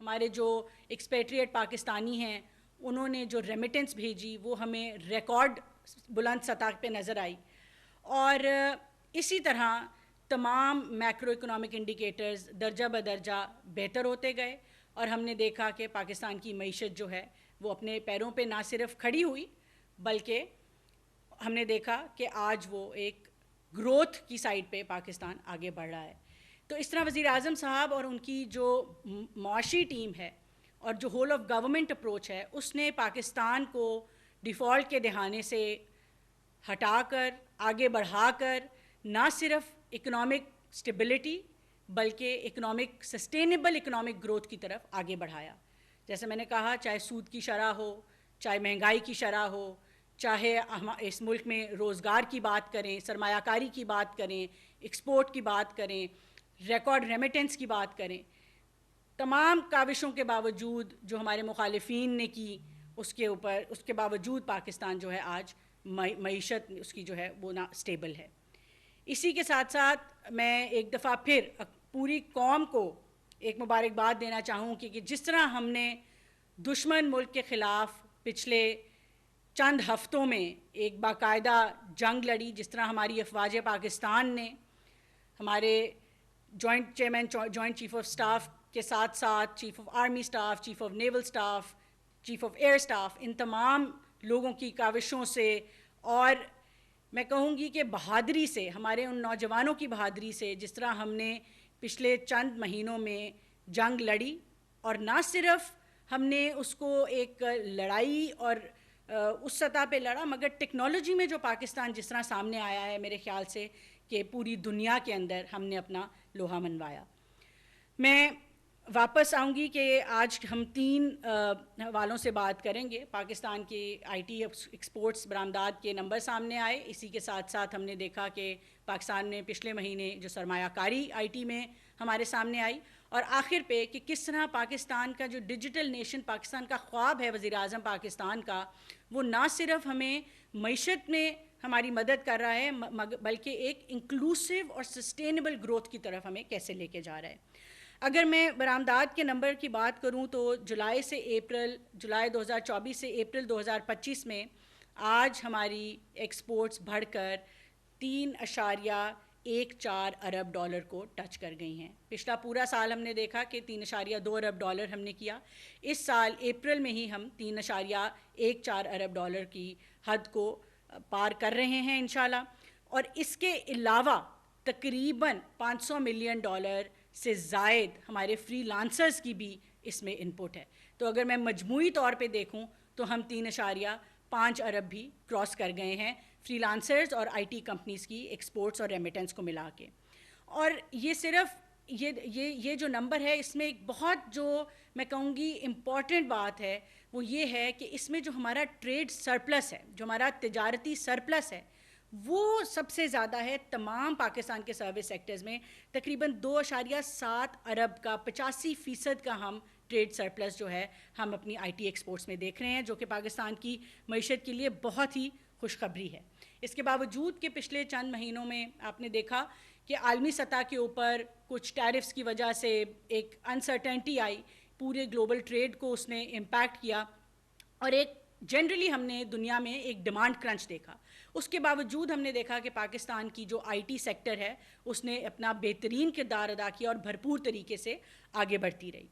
ہمارے جو ایکسپیٹریٹ پاکستانی ہیں انہوں نے جو ریمیٹنس بھیجی وہ ہمیں ریکارڈ بلند سطح پہ نظر آئی. اور اسی طرح تمام میکرو اکنامک انڈیکیٹرز درجہ بدرجہ بہتر ہوتے گئے اور ہم نے دیکھا کہ پاکستان کی معیشت جو ہے وہ اپنے پیروں پہ نہ صرف کھڑی ہوئی بلکہ ہم نے دیکھا کہ آج وہ ایک گروتھ کی سائڈ پہ پاکستان آگے بڑھ رہا ہے. تو اس طرح وزیر اعظم صاحب اور ان کی جو معاشی ٹیم ہے اور جو ہول آف گورنمنٹ اپروچ ہے اس نے پاکستان کو ڈیفالٹ کے دہانے سے ہٹا کر آگے بڑھا کر نہ صرف اکنامک سٹیبلٹی بلکہ اکنامک سسٹینیبل اکنامک گروتھ کی طرف آگے بڑھایا. جیسے میں نے کہا چاہے سود کی شرح ہو, چاہے مہنگائی کی شرح ہو, چاہے اس ملک میں روزگار کی بات کریں, سرمایہ کاری کی بات کریں, ایکسپورٹ کی بات کریں, ریکارڈ ریمیٹنس کی بات کریں, تمام کاوشوں کے باوجود جو ہمارے مخالفین نے کی اس کے باوجود پاکستان جو ہے آج معیشت اس کی جو ہے وہ نا سٹیبل ہے. اسی کے ساتھ ساتھ میں ایک دفعہ پھر پوری قوم کو ایک مبارکباد دینا چاہوں کہ جس طرح ہم نے دشمن ملک کے خلاف پچھلے چند ہفتوں میں ایک باقاعدہ جنگ لڑی, جس طرح ہماری افواج پاکستان نے ہمارے joint chairman joint chief of staff کے ساتھ ساتھ chief of army staff, chief of naval staff, chief of air staff, ان تمام لوگوں کی کاوشوں سے اور میں کہوں گی کہ بہادری سے, ہمارے ان نوجوانوں کی بہادری سے جس طرح ہم نے پچھلے چند مہینوں میں جنگ لڑی اور نہ صرف ہم نے اس کو ایک لڑائی اور اس سطح پہ لڑا مگر ٹیکنالوجی میں جو پاکستان جس طرح سامنے آیا ہے میرے خیال سے کہ پوری دنیا کے اندر ہم نے اپنا لوہا منوایا. میں واپس آؤں گی کہ آج ہم 3 حوالوں سے بات کریں گے. پاکستان کی آئی ٹی ایکسپورٹس برآمدات کے نمبر سامنے آئے, اسی کے ساتھ ساتھ ہم نے دیکھا کہ پاکستان میں پچھلے مہینے جو سرمایہ کاری آئی ٹی میں ہمارے سامنے آئی, اور آخر پہ کہ کس طرح پاکستان کا جو ڈیجیٹل نیشن پاکستان کا خواب ہے وزیر اعظم پاکستان کا, وہ نہ صرف ہمیں معیشت میں ہماری مدد کر رہا ہے بلکہ ایک انکلوسیو اور سسٹینیبل گروتھ کی طرف ہمیں کیسے لے کے جا رہا ہے. اگر میں برآمدات کے نمبر کی بات کروں تو جولائی 2024 سے اپریل 2025 میں آج ہماری ایکسپورٹس بڑھ کر 3.14 ارب ڈالر کو ٹچ کر گئی ہیں. پچھلا پورا سال ہم نے دیکھا کہ 3.2 ارب ڈالر ہم نے کیا. اس سال اپریل میں ہی ہم 3.14 ارب ڈالر کی حد کو پار کر رہے ہیں انشاءاللہ, اور اس کے علاوہ تقریباً $500 ملین سے زائد ہمارے فری لانسرز کی بھی اس میں ان پٹ ہے. تو اگر میں مجموعی طور پہ دیکھوں تو ہم 3.5 ارب بھی کراس کر گئے ہیں فری لانسرز اور آئی ٹی کمپنیز کی ایکسپورٹس اور ریمیٹنس کو ملا کے. اور یہ صرف یہ جو نمبر ہے اس میں ایک بہت جو میں کہوں گی امپورٹنٹ بات ہے وہ یہ ہے کہ اس میں جو ہمارا ٹریڈ سرپلس ہے, جو ہمارا تجارتی سرپلس ہے, وہ سب سے زیادہ ہے تمام پاکستان کے سروس سیکٹرز میں. تقریباً 2.7 ارب کا 85% کا ہم ٹریڈ سرپلس جو ہے ہم اپنی آئی ٹی ایکسپورٹس میں دیکھ رہے ہیں, جو کہ پاکستان کی معیشت کے لیے بہت ہی خوشخبری ہے. اس کے باوجود کہ پچھلے چند مہینوں میں آپ نے دیکھا کہ عالمی سطح کے اوپر کچھ ٹیرفز کی وجہ سے ایک انسرٹنٹی آئی, پورے گلوبل ٹریڈ کو اس نے امپیکٹ کیا اور ایک جنرلی ہم نے دنیا میں ایک ڈیمانڈ کرنچ دیکھا. اس کے باوجود ہم نے دیکھا کہ پاکستان کی جو آئی ٹی سیکٹر ہے اس نے اپنا بہترین کردار ادا کیا اور بھرپور طریقے سے آگے بڑھتی رہی.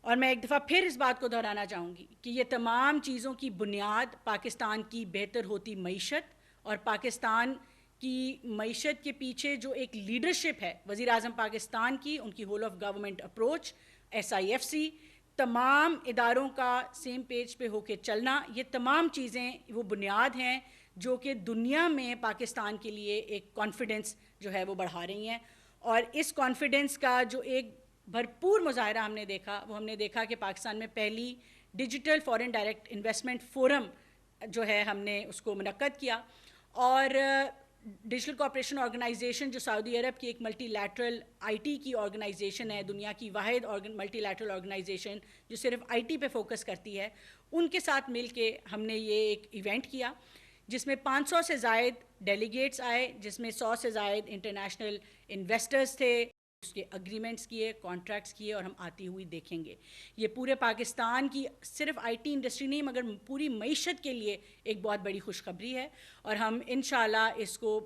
اور میں ایک دفعہ پھر اس بات کو دہرانا چاہوں گی کہ یہ تمام چیزوں کی بنیاد پاکستان کی بہتر ہوتی معیشت اور پاکستان کی معیشت کے پیچھے جو ایک لیڈرشپ ہے وزیر اعظم پاکستان کی, ان کی whole of government approach, SIFC, تمام اداروں کا سیم پیج پہ ہو کے چلنا, یہ تمام چیزیں وہ بنیاد ہیں جو کہ دنیا میں پاکستان کے لیے ایک کانفیڈنس جو ہے وہ بڑھا رہی ہیں. اور اس کانفیڈنس کا جو ایک بھرپور مظاہرہ ہم نے دیکھا وہ ہم نے دیکھا کہ پاکستان میں پہلی digital foreign direct investment forum جو ہے ہم نے اس کو منعقد کیا, اور ڈیجیٹل کوآپریشن آرگنائزیشن جو سعودی عرب کی ایک ملٹی لیٹرل آئی ٹی کی آرگنائزیشن ہے, دنیا کی واحد ملٹی لیٹرل آرگنائزیشن جو صرف آئی ٹی پہ فوکس کرتی ہے, ان کے ساتھ مل کے ہم نے یہ ایک ایونٹ کیا جس میں 500 سے زائد ڈیلیگیٹس آئے, جس میں 100 سے زائد انٹرنیشنل انویسٹرز تھے, اس کے اگریمنٹس کیے، کانٹریکٹس کیے، اور ہم آتی ہوئی دیکھیں گے. یہ پورے پاکستان کی صرف آئی ٹی انڈسٹری نہیں مگر پوری معیشت کے لیے ایک بہت بڑی خوشخبری ہے، اور ہم انشاءاللہ اس کو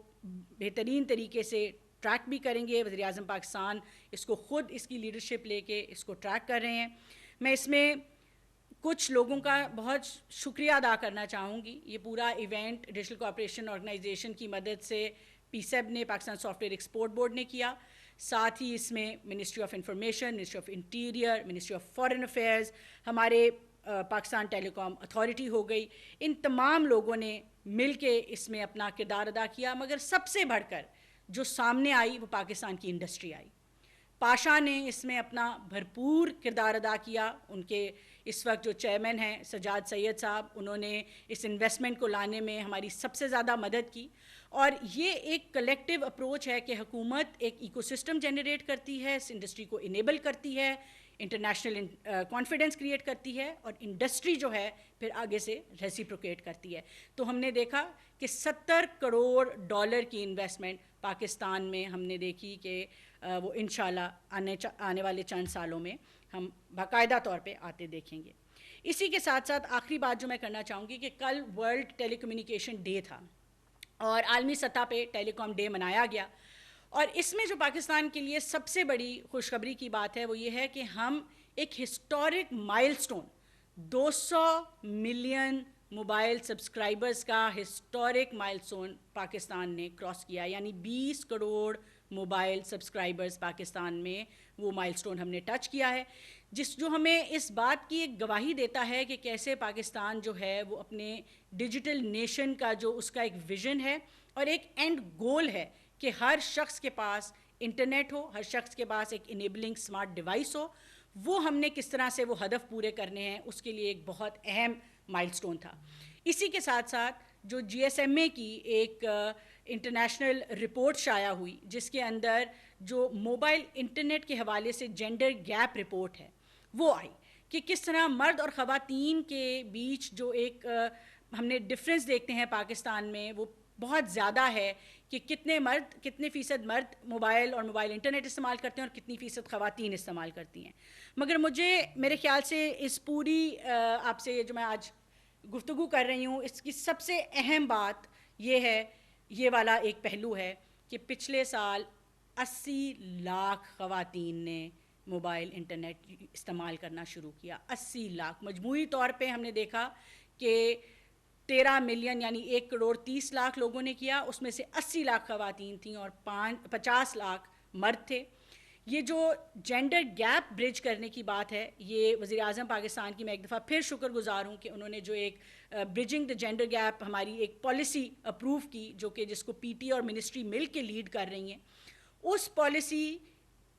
بہترین طریقے سے ٹریک بھی کریں گے. وزیر اعظم پاکستان اس کو خود اس کی لیڈرشپ لے کے اس کو ٹریک کر رہے ہیں. میں اس میں کچھ لوگوں کا بہت شکریہ ادا کرنا چاہوں گی. یہ پورا ایونٹ ڈیجیٹل کوآپریشن آرگنائزیشن کی مدد سے پی سیب نے، پاکستان سافٹ ویئر ایکسپورٹ بورڈ نے کیا. ساتھ ہی اس میں ministry of information, ministry of interior, ministry of foreign affairs, ہمارے پاکستان ٹیلی کام اتھارٹی ہو گئی، ان تمام لوگوں نے مل کے اس میں اپنا کردار ادا کیا. مگر سب سے بڑھ کر جو سامنے آئی وہ پاکستان کی انڈسٹری آئی. پاشا نے اس میں اپنا بھرپور کردار ادا کیا. ان کے اس وقت جو چیئرمین ہیں سجاد سید صاحب، انہوں نے اس انویسٹمنٹ کو لانے میں ہماری سب سے زیادہ مدد کی. اور یہ ایک کلیکٹیو اپروچ ہے کہ حکومت ایک ایکو سسٹم جنریٹ کرتی ہے، اس انڈسٹری کو انیبل کرتی ہے، انٹرنیشنل کانفیڈنس کریٹ کرتی ہے، اور انڈسٹری جو ہے پھر آگے سے ریسیپروکیٹ کرتی ہے. تو ہم نے دیکھا کہ $70 کروڑ کی انویسٹمنٹ پاکستان میں ہم نے دیکھی کہ وہ انشاءاللہ آنے والے چند سالوں میں ہم باقاعدہ طور پہ آتے دیکھیں گے. اسی کے ساتھ ساتھ آخری بات جو میں کرنا چاہوں گی کہ کل ورلڈ ٹیلی کمیونیکیشن ڈے تھا اور عالمی سطح پہ ٹیلی کام ڈے منایا گیا. اور اس میں جو پاکستان کے لیے سب سے بڑی خوشخبری کی بات ہے وہ یہ ہے کہ ہم ایک ہسٹورک مائل سٹون 200 ملین موبائل سبسکرائبرز کا ہسٹورک مائل سٹون پاکستان نے کراس کیا. یعنی 20 کروڑ موبائل سبسکرائبرز پاکستان میں وہ مائل سٹون ہم نے ٹچ کیا ہے، جو ہمیں اس بات کی ایک گواہی دیتا ہے کہ کیسے پاکستان جو ہے وہ اپنے ڈیجیٹل نیشن کا جو اس کا ایک ویژن ہے اور ایک اینڈ گول ہے کہ ہر شخص کے پاس انٹرنیٹ ہو، ہر شخص کے پاس ایک انیبلنگ سمارٹ ڈیوائس ہو. وہ ہم نے کس طرح سے وہ ہدف پورے کرنے ہیں اس کے لیے ایک بہت اہم مائل سٹون تھا. اسی کے ساتھ ساتھ جو جی ایس ایم اے کی ایک انٹرنیشنل رپورٹ شائع ہوئی جس کے اندر جو موبائل انٹرنیٹ کے حوالے سے جینڈر گیپ رپورٹ ہے وہ آئی کہ کس طرح مرد اور خواتین کے بیچ جو ایک ہم نے ڈفرینس دیکھتے ہیں پاکستان میں وہ بہت زیادہ ہے کہ کتنے فیصد مرد موبائل اور موبائل انٹرنیٹ استعمال کرتے ہیں اور کتنی فیصد خواتین استعمال کرتی ہیں. مگر میرے خیال سے اس پوری آپ سے جو میں آج گفتگو کر رہی ہوں اس کی سب سے اہم بات یہ ہے، یہ والا ایک پہلو ہے کہ پچھلے سال 80 لاکھ خواتین نے موبائل انٹرنیٹ استعمال کرنا شروع کیا. 80 لاکھ مجموعی طور پہ ہم نے دیکھا کہ 13 ملین یعنی 1 کروڑ 30 لاکھ لوگوں نے کیا، اس میں سے 80 لاکھ خواتین تھیں اور 50 لاکھ مرد تھے. یہ جو جینڈر گیپ برج کرنے کی بات ہے یہ وزیر اعظم پاکستان کی میں ایک دفعہ پھر شکر گزار ہوں کہ انہوں نے جو ایک برجنگ دا جینڈر گیپ ہماری ایک پالیسی اپروو کی جو کہ جس کو پی ٹی اور منسٹری مل کے لیڈ کر رہی ہیں. اس پالیسی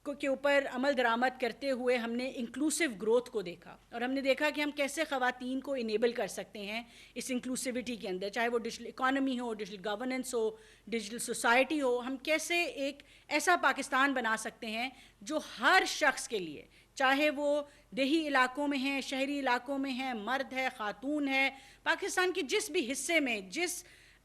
کے اوپر عمل درآمد کرتے ہوئے ہم نے انکلوسیو گروتھ کو دیکھا اور ہم نے دیکھا کہ ہم کیسے خواتین کو انیبل کر سکتے ہیں اس انکلوسیوٹی کے اندر، چاہے وہ ڈیجیٹل اکانومی ہو، ڈیجیٹل گورننس ہو، ڈیجیٹل سوسائٹی ہو. ہم کیسے ایک ایسا پاکستان بنا سکتے ہیں جو ہر شخص کے لیے، چاہے وہ دیہی علاقوں میں ہیں، شہری علاقوں میں ہیں، مرد ہے، خاتون ہے، پاکستان کے جس بھی حصے میں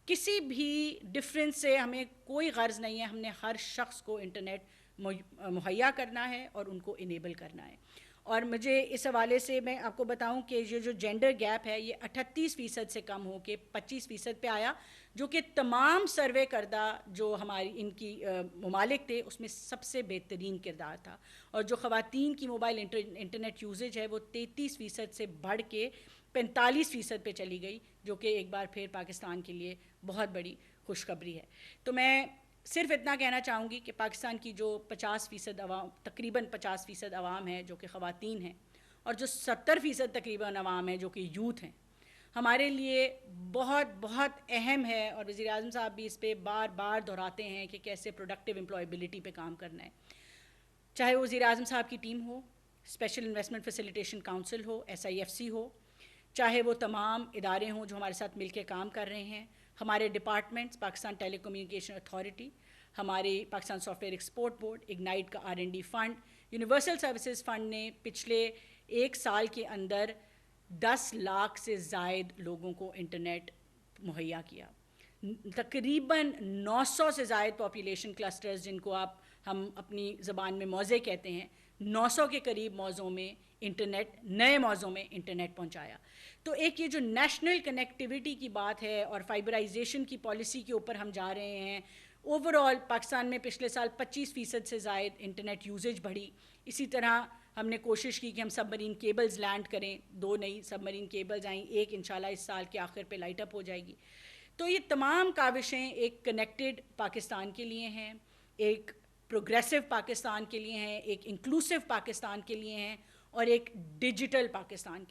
کسی بھی ڈفرینس سے ہمیں کوئی غرض نہیں ہے. ہم نے ہر شخص کو انٹرنیٹ مہیا کرنا ہے اور ان کو انیبل کرنا ہے. اور مجھے اس حوالے سے میں آپ کو بتاؤں کہ یہ جو جینڈر گیپ ہے یہ 38% سے کم ہو کے 25% پہ آیا، جو کہ تمام سروے کردہ جو ہماری ان کی ممالک تھے اس میں سب سے بہترین کردار تھا. اور جو خواتین کی موبائل انٹرنیٹ یوزیج ہے وہ 33% سے بڑھ کے 45% پہ چلی گئی، جو کہ ایک بار پھر پاکستان کے لیے بہت بڑی خوشخبری ہے. تو میں صرف اتنا کہنا چاہوں گی کہ پاکستان کی جو 50% عوام، تقریباً 50% عوام ہے جو کہ خواتین ہیں اور جو 70% تقریباً عوام ہے جو کہ یوتھ ہیں، ہمارے لیے بہت بہت اہم ہے. اور وزیر اعظم صاحب بھی اس پہ بار بار دہراتے ہیں کہ کیسے پروڈکٹیو امپلائیبلٹی پہ کام کرنا ہے. چاہے وہ وزیر اعظم صاحب کی ٹیم ہو، اسپیشل انویسٹمنٹ فیسیلیٹیشن کاؤنسل ہو، SIFC ہو، چاہے وہ تمام ادارے ہوں جو ہمارے ساتھ مل کے کام کر رہے ہیں، ہمارے ڈپارٹمنٹس، پاکستان ٹیلی کمیونیکیشن اتھارٹی، ہمارے پاکستان سافٹ ویئر ایکسپورٹ بورڈ، اگنائٹ کا R&D fund, universal services fund نے پچھلے 1 سال کے اندر 10 لاکھ سے زائد لوگوں کو انٹرنیٹ مہیا کیا. تقریباً 900 سے زائد پاپولیشن کلسٹرز جن کو آپ ہم اپنی زبان میں موضع کہتے ہیں، 900 کے قریب موضوعوں میں انٹرنیٹ، نئے موضوع میں انٹرنیٹ پہنچایا. تو ایک یہ جو نیشنل کنیکٹیوٹی کی بات ہے اور فائبرائزیشن کی پالیسی کے اوپر ہم جا رہے ہیں. اوور آل پاکستان میں پچھلے سال 25% سے زائد انٹرنیٹ یوزیج بڑھی. اسی طرح ہم نے کوشش کی کہ ہم سب مرین کیبلز لینڈ کریں. 2 نئی سب مرین کیبلز آئیں، ایک انشاءاللہ اس سال کے آخر پہ لائٹ اپ ہو جائے گی. تو یہ تمام کاوشیں ایک کنیکٹڈ پاکستان کے لیے ہیں، ایک پروگریسو پاکستان کے لیے ہیں، ایک انکلوسیو پاکستان کے لیے ہیں، اور ایک ڈیجیٹل پاکستان کے لیے